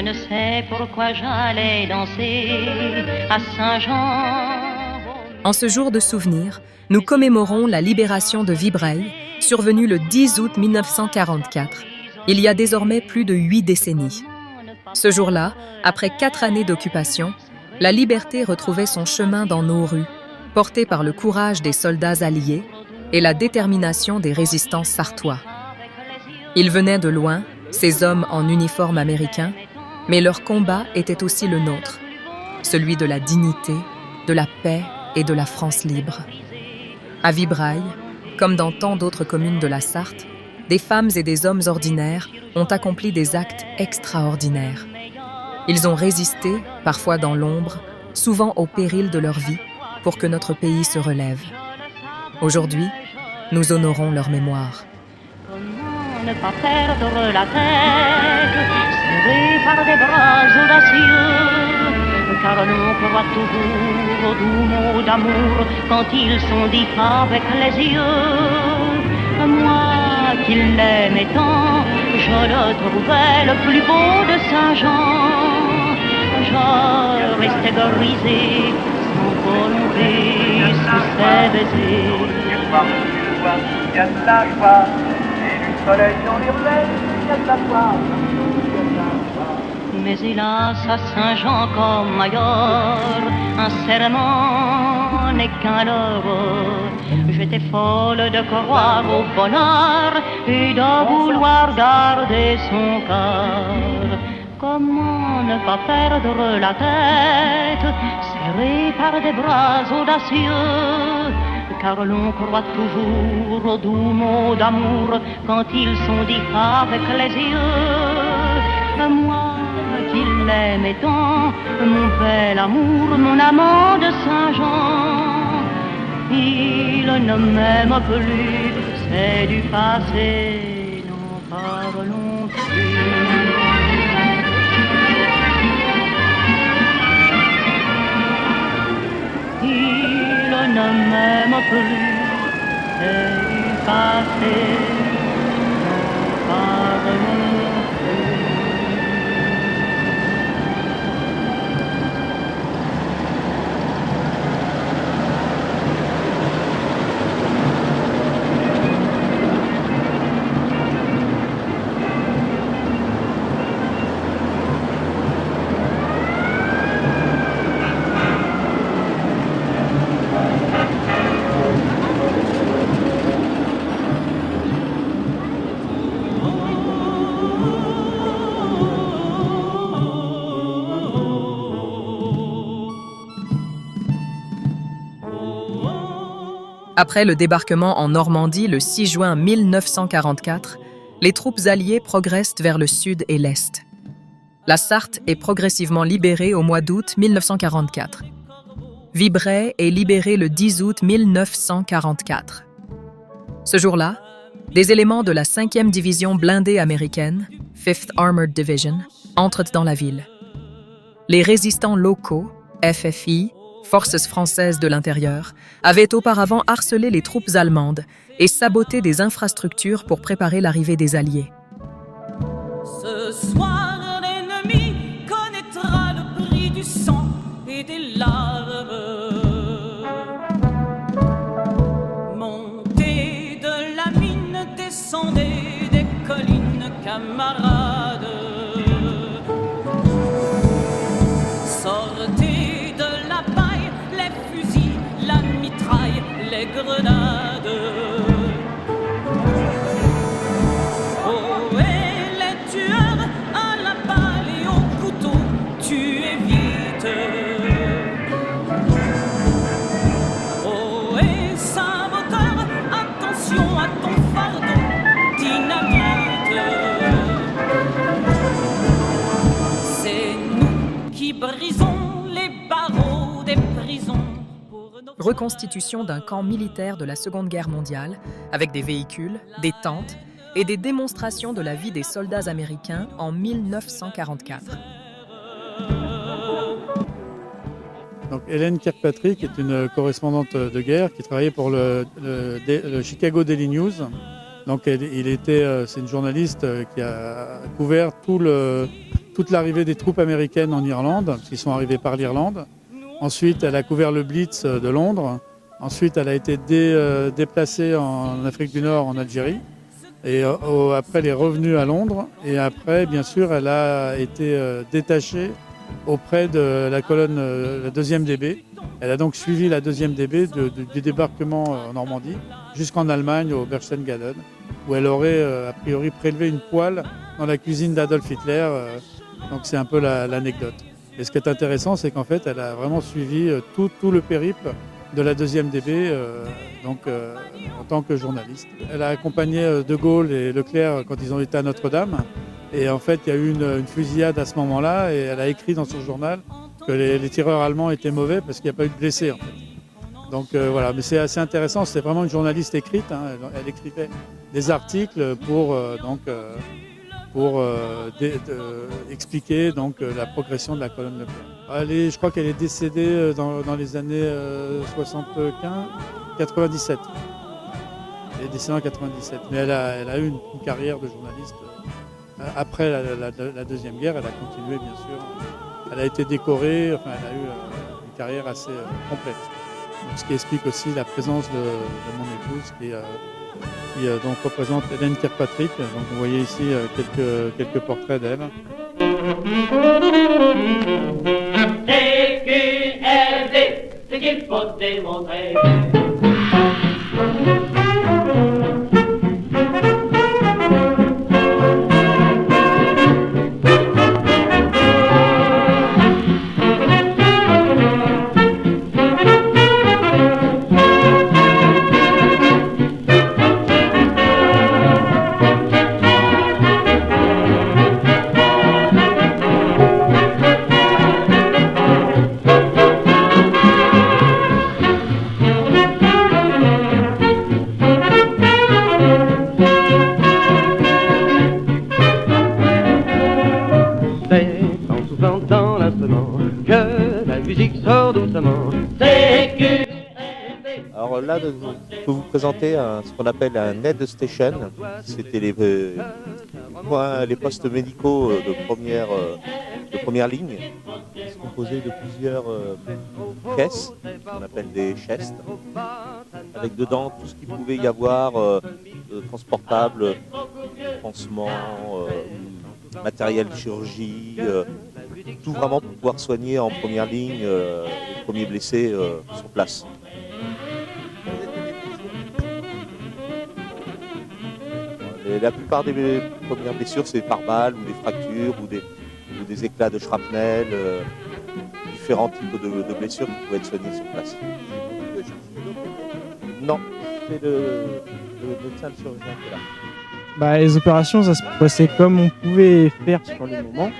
Je ne sais pourquoi j'allais danser à Saint-Jean. En ce jour de souvenir, nous commémorons la libération de Vibraye, survenue le 10 août 1944, il y a désormais plus de 8 décennies. Ce jour-là, après 4 années d'occupation, la liberté retrouvait son chemin dans nos rues, portée par le courage des soldats alliés et la détermination des résistants sarthois. Ils venaient de loin, ces hommes en uniforme américain, mais leur combat était aussi le nôtre, celui de la dignité, de la paix et de la France libre. À Vibraye, comme dans tant d'autres communes de la Sarthe, des femmes et des hommes ordinaires ont accompli des actes extraordinaires. Ils ont résisté, parfois dans l'ombre, souvent au péril de leur vie, pour que notre pays se relève. Aujourd'hui, nous honorons leur mémoire. Comment ne pas perdre la tête, serré par des bras audacieux, car l'on croit toujours aux doux mots d'amour quand ils sont dits avec les yeux. Moi qui l'aimais tant, je le trouvais le plus beau de Saint-Jean. Je restais grisé, sans volonté, sous ses baisers. Il y a de la joie, et du soleil dans les ruelles, il y a de la joie, Mais hélas, à Saint-Jean comme ailleurs, un serment n'est qu'un leurre. J'étais folle de croire au bonheur et de vouloir garder son cœur. Comment ne pas perdre la tête, serré par des bras audacieux, car l'on croit toujours aux doux mots d'amour quand ils sont dits avec les yeux. Moi qui l'aimais tant, mon bel amour, mon amant de Saint-Jean, il ne m'aime plus, c'est du passé, n'en parlons plus. Il ne m'aime plus, c'est du passé, n'en parlons plus. Après le débarquement en Normandie le 6 juin 1944, les troupes alliées progressent vers le sud et l'est. La Sarthe est progressivement libérée au mois d'août 1944. Vibraye est libérée le 10 août 1944. Ce jour-là, des éléments de la 5e division blindée américaine, 5th Armored Division, entrent dans la ville. Les résistants locaux, FFI, Forces françaises de l'intérieur, avaient auparavant harcelé les troupes allemandes et saboté des infrastructures pour préparer l'arrivée des Alliés. Ce soir, l'ennemi connaîtra le prix du sang et des larmes. Montez de la mine, descendez des collines, camarades. Sortez de la paille, les fusils, la mitraille, les grenades. Oh, et les tueurs à la balle et au couteau, tuez vite. Oh, et saboteur, attention à ton fardeau, dynamite. C'est nous qui brisons les barreaux des prisons. Reconstitution d'un camp militaire de la Seconde Guerre mondiale, avec des véhicules, des tentes et des démonstrations de la vie des soldats américains en 1944. Donc, Hélène Kirkpatrick est une correspondante de guerre qui travaillait pour le Chicago Daily News. Donc, c'est une journaliste qui a couvert tout toute l'arrivée des troupes américaines en Irlande, parce qu'ils sont arrivés par l'Irlande. Ensuite, elle a couvert le Blitz de Londres. Ensuite, elle a été déplacée en Afrique du Nord, en Algérie. Et après, elle est revenue à Londres. Et après, bien sûr, elle a été détachée auprès de la colonne, la 2e DB. Elle a donc suivi la 2e DB du débarquement en Normandie jusqu'en Allemagne, au Berchtesgaden, où elle aurait a priori prélevé une poêle dans la cuisine d'Adolf Hitler. Donc c'est un peu l'anecdote. Et ce qui est intéressant, c'est qu'en fait, elle a vraiment suivi tout le périple de la 2e DB en tant que journaliste. Elle a accompagné De Gaulle et Leclerc quand ils ont été à Notre-Dame. Et en fait, il y a eu une fusillade à ce moment-là et elle a écrit dans son journal que les tireurs allemands étaient mauvais parce qu'il n'y a pas eu de blessés en fait. Donc voilà, mais c'est assez intéressant, c'était vraiment une journaliste écrite, hein. Elle écrivait des articles pour expliquer donc, la progression de la colonne Leclerc. Je crois qu'elle est décédée dans les années 97. Elle est décédée en 97, mais elle a eu une carrière de journaliste. Après la Deuxième Guerre, elle a continué bien sûr. Elle a été décorée, enfin elle a eu une carrière assez complète. Donc, ce qui explique aussi la présence de mon épouse qui donc représente Hélène Kirkpatrick. Donc vous voyez ici quelques portraits d'elle. TQRD, ce qu'il faut démontrer. Alors là, je peux vous présenter ce qu'on appelle un aid station. C'était les postes médicaux de première ligne. C'est composé de plusieurs caisses, qu'on appelle des chestes, avec dedans tout ce qu'il pouvait y avoir de transportable, pansements, matériel de chirurgie, tout vraiment pour pouvoir soigner en première ligne les premiers blessés sur place. La plupart des premières blessures, c'est par balle ou des fractures ou des éclats de shrapnel, différents types de blessures qui pouvaient être soignées sur place. Non, c'est le médecin le chirurgien qui est là. Les opérations, ça se passait comme on pouvait faire sur le moment,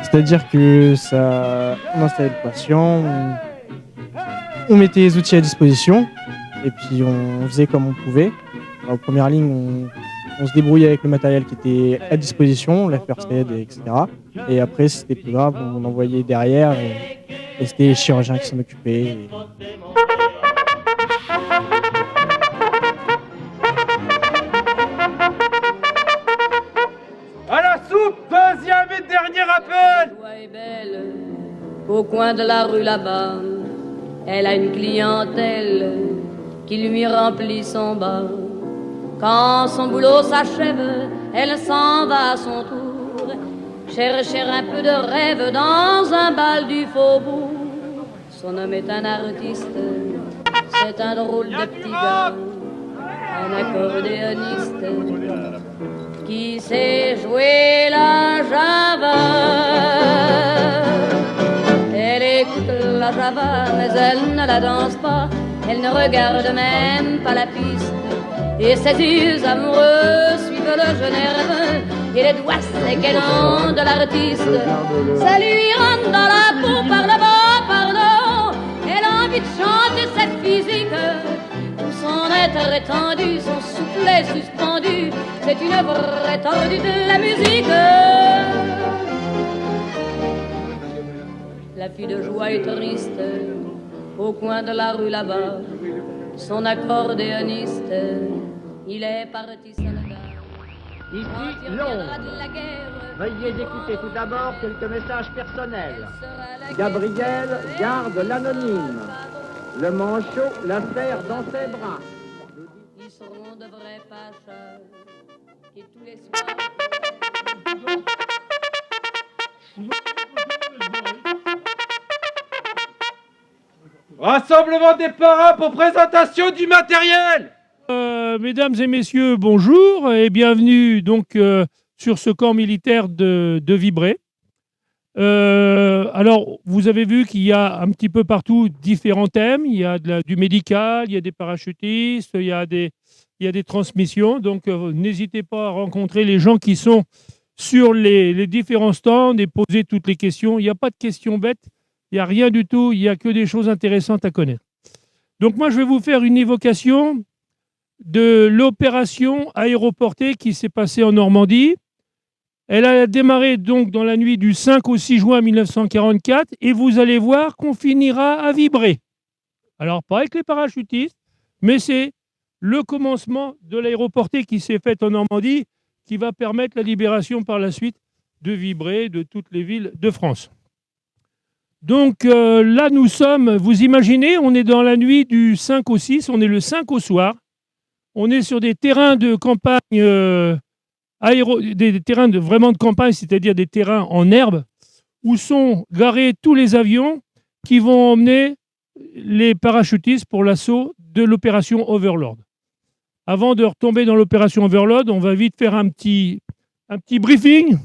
c'est-à-dire que on installait le patient, on mettait les outils à disposition et puis on faisait comme on pouvait. En première ligne, on se débrouillait avec le matériel qui était à disposition, la first aid, etc. Et après, si c'était plus grave, on envoyait derrière et c'était les chirurgiens qui s'en occupaient. À la soupe, deuxième et dernier appel. La joie est belle, au coin de la rue là-bas, elle a une clientèle qui lui remplit son bar. Quand son boulot s'achève, elle s'en va à son tour chercher un peu de rêve dans un bal du faubourg. Son homme est un artiste, c'est un drôle de petit gars, un accordéoniste qui sait jouer la java. Elle écoute la java, mais elle ne la danse pas, elle ne regarde même pas la piste. Et ses yeux amoureux suivent le jeune nerveux et les doigts séquennants de l'artiste. Ça lui rentre dans la peau par le bas, par le haut. Elle a envie de chanter cette physique. Tout son être étendu, son soufflet suspendu. C'est une vraie tordue de la musique. La fille de joie est triste au coin de la rue là-bas. Son accordéoniste, il est parti soldat. Ici Londres. Veuillez écouter tout d'abord quelques messages personnels. Gabriel garde l'anonyme. Le manchot la serre dans ses bras. Ils seront de vrais pâcheurs qui tous les soirs. Rassemblement des parrains pour présentation du matériel. Mesdames et messieurs, bonjour et bienvenue donc sur ce camp militaire de Vibré. Alors, vous avez vu qu'il y a un petit peu partout différents thèmes. Il y a du médical, il y a des parachutistes, il y a des transmissions. Donc, n'hésitez pas à rencontrer les gens qui sont sur les différents stands et poser toutes les questions. Il n'y a pas de questions bêtes, il n'y a rien du tout, il n'y a que des choses intéressantes à connaître. Donc, moi, je vais vous faire une évocation de l'opération aéroportée qui s'est passée en Normandie. Elle a démarré donc dans la nuit du 5 au 6 juin 1944 et vous allez voir qu'on finira à Vibré. Alors, pas avec les parachutistes, mais c'est le commencement de l'aéroportée qui s'est faite en Normandie qui va permettre la libération par la suite de Vibré, de toutes les villes de France. Donc là, nous sommes, vous imaginez, on est dans la nuit du 5 au 6, on est le 5 au soir. On est sur des terrains de campagne, des terrains vraiment de campagne, c'est-à-dire des terrains en herbe, où sont garés tous les avions qui vont emmener les parachutistes pour l'assaut de l'opération Overlord. Avant de retomber dans l'opération Overlord, on va vite faire un petit briefing